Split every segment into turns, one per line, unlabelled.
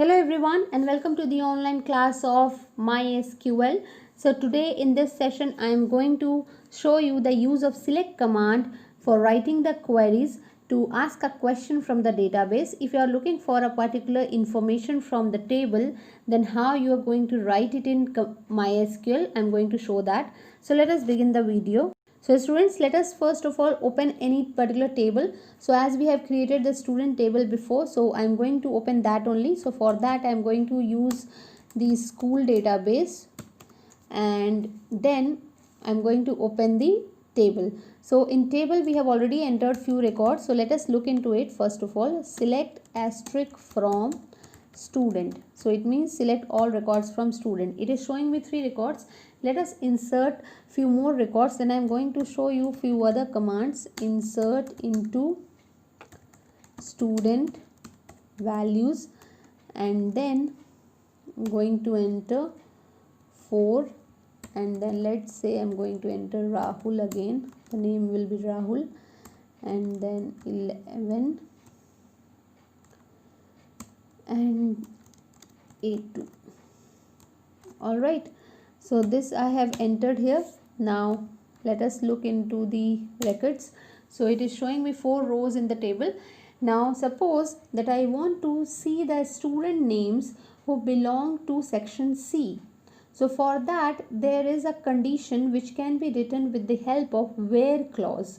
Hello everyone and welcome to the online class of MySQL. So today in this session I am going to show you the use of select command for writing the queries to ask a question from the database. If you are looking for a particular information from the table, then how you are going to write it in MySQL, I am going to show that. So let us begin the video. So students, let us first of all open any particular table. So as we have created the student table before, so I am going to open that only. So for that I am going to use the school database and then I am going to open the table. So in table we have already entered few records. So let us look into it. First of all, select asterisk from student. So it means select all records from student. It is showing me 3 records. Let us insert few more records. Then I am going to show you few other commands. Insert into student values and then I'm going to enter 4 and then let's say I'm going to enter Rahul again. The name will be Rahul and then 11 and A2. Alright, so this I have entered here. Now let us look into the records. So it is showing me 4 rows in the table. Now suppose that I want to see the student names who belong to section C. So for that there is a condition which can be written with the help of where clause.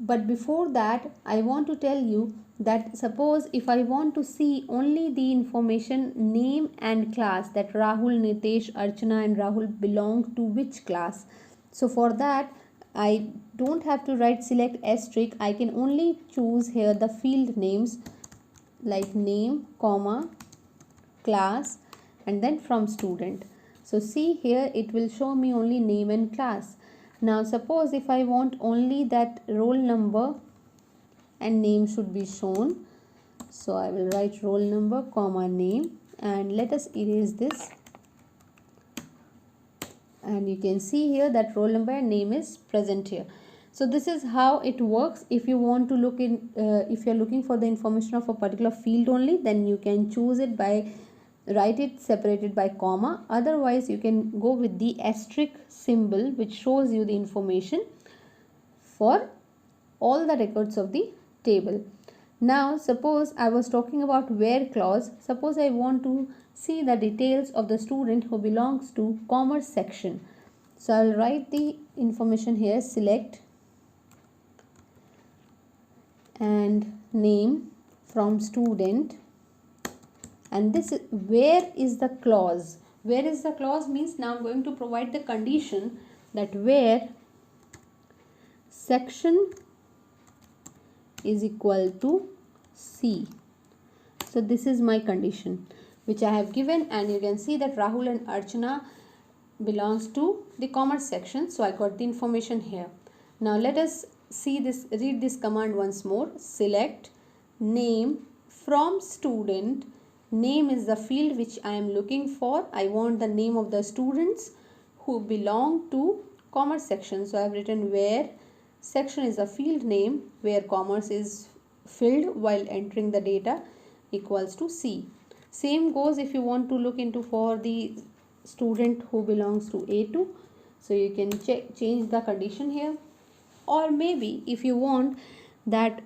But before that I want to tell you that suppose if I want to see only the information name and class, that Rahul, Nitesh, Archana and Rahul belong to which class. So for that I don't have to write select asterisk. I can only choose here the field names like name, comma, class and then from student. So see here it will show me only name and class. Now suppose if I want only that roll number and name should be shown. So I will write roll number, comma, name and let us erase this. And you can see here that roll number and name is present here. So this is how it works. If you want to look in, if you are looking for the information of a particular field only, then you can choose it by write it separated by comma. Otherwise you can go with the asterisk symbol which shows you the information for all the records of the table. Now suppose I was talking about where clause. Suppose I want to see the details of the student who belongs to commerce section. So I will write the information here, select and name from student, and this is where is the clause. Where is the clause means now I'm going to provide the condition that where section is equal to C. So this is my condition which I have given, and you can see that Rahul and Archana belongs to the commerce section. So I got the information here. Now let us see this, read this command once more. Select name from student. Name is the field which I am looking for. I want the name of the students who belong to commerce section. So I have written where section is a field name where commerce is filled while entering the data equals to C. Same goes if you want to look into for the student who belongs to A2. So you can change the condition here, or maybe if you want that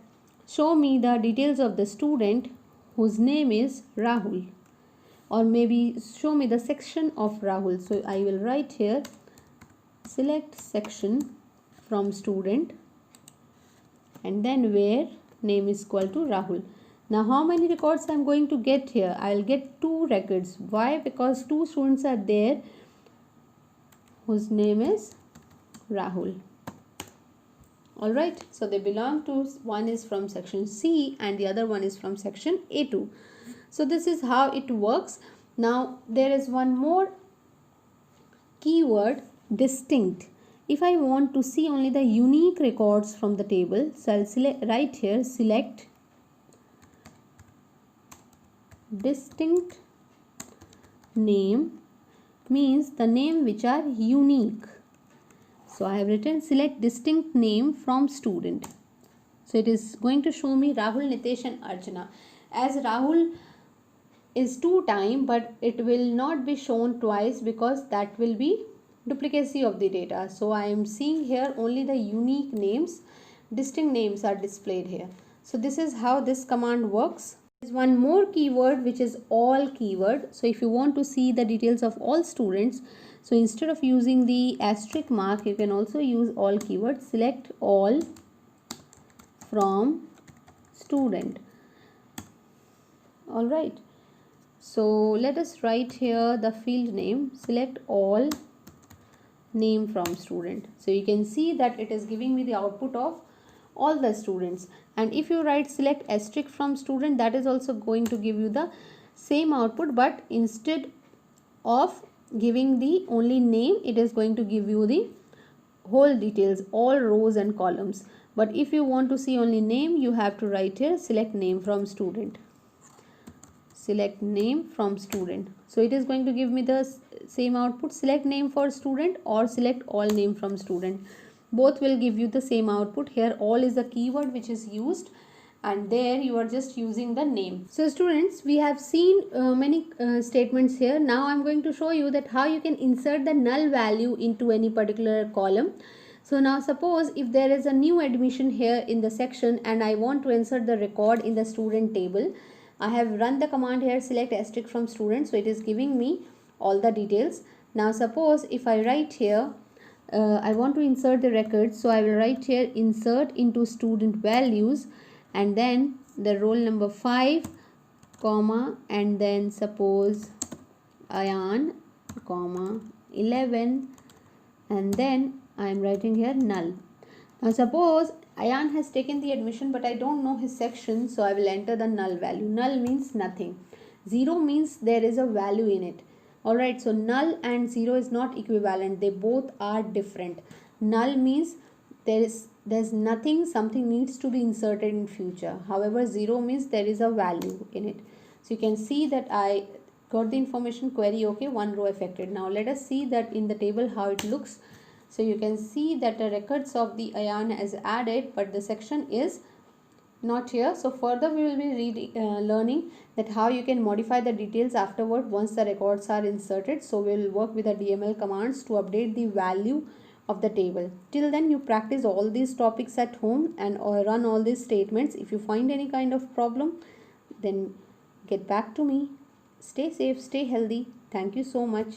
show me the details of the student whose name is Rahul, or maybe show me the section of Rahul. So I will write here select section from student and then where name is equal to Rahul. Now how many records I am going to get here? I will get 2 records. Why? Because 2 students are there whose name is Rahul. Alright, so they belong to, one is from section C and the other one is from section A2. So this is how it works. Now there is one more keyword, distinct. If I want to see only the unique records from the table, so I'll select right here, select distinct name, means the name which are unique. So I have written select distinct name from student. So it is going to show me Rahul, Nitesh and Archana. As Rahul is 2 times, but it will not be shown twice because that will be duplicacy of the data. So I am seeing here only the unique names, distinct names are displayed here. So this is how this command works. There is one more keyword which is all keyword. So if you want to see the details of all students, so instead of using the asterisk mark, you can also use all keyword. Select all from student. All right. So let us write here the field name. Select all name from student. So you can see that it is giving me the output of all the students. And if you write select asterisk from student, that is also going to give you the same output, but instead of giving the only name, it is going to give you the whole details, all rows and columns. But if you want to see only name, you have to write here select name from student. Select name from student. So it is going to give me the same output, select name for student or select all name from student. Both will give you the same output. Here all is the keyword which is used, and there you are just using the name. So students, we have seen many statements here. Now I am going to show you that how you can insert the null value into any particular column. So now suppose if there is a new admission here in the section and I want to insert the record in the student table, I have run the command here select asterisk from student, so it is giving me all the details. Now suppose if I write here I want to insert the record, so I will write here insert into student values and then the roll number 5 comma and then suppose Ayan comma 11 and then I am writing here null. Now suppose Ayan has taken the admission but I don't know his section, so I will enter the null value. Null means nothing. 0 means there is a value in it. Alright, so null and 0 is not equivalent. They both are different. Null means there's nothing, something needs to be inserted in future. However, 0 means there is a value in it. So you can see that I got the information query okay, one row affected. Now let us see that in the table how it looks. So you can see that the records of the Ayan is added, but the section is not here. So further we will be learning that how you can modify the details afterward once the records are inserted. So we will work with the DML commands to update the value of the table. Till then you practice all these topics at home and run all these statements. If you find any kind of problem, then get back to me. Stay safe, stay healthy. Thank you so much.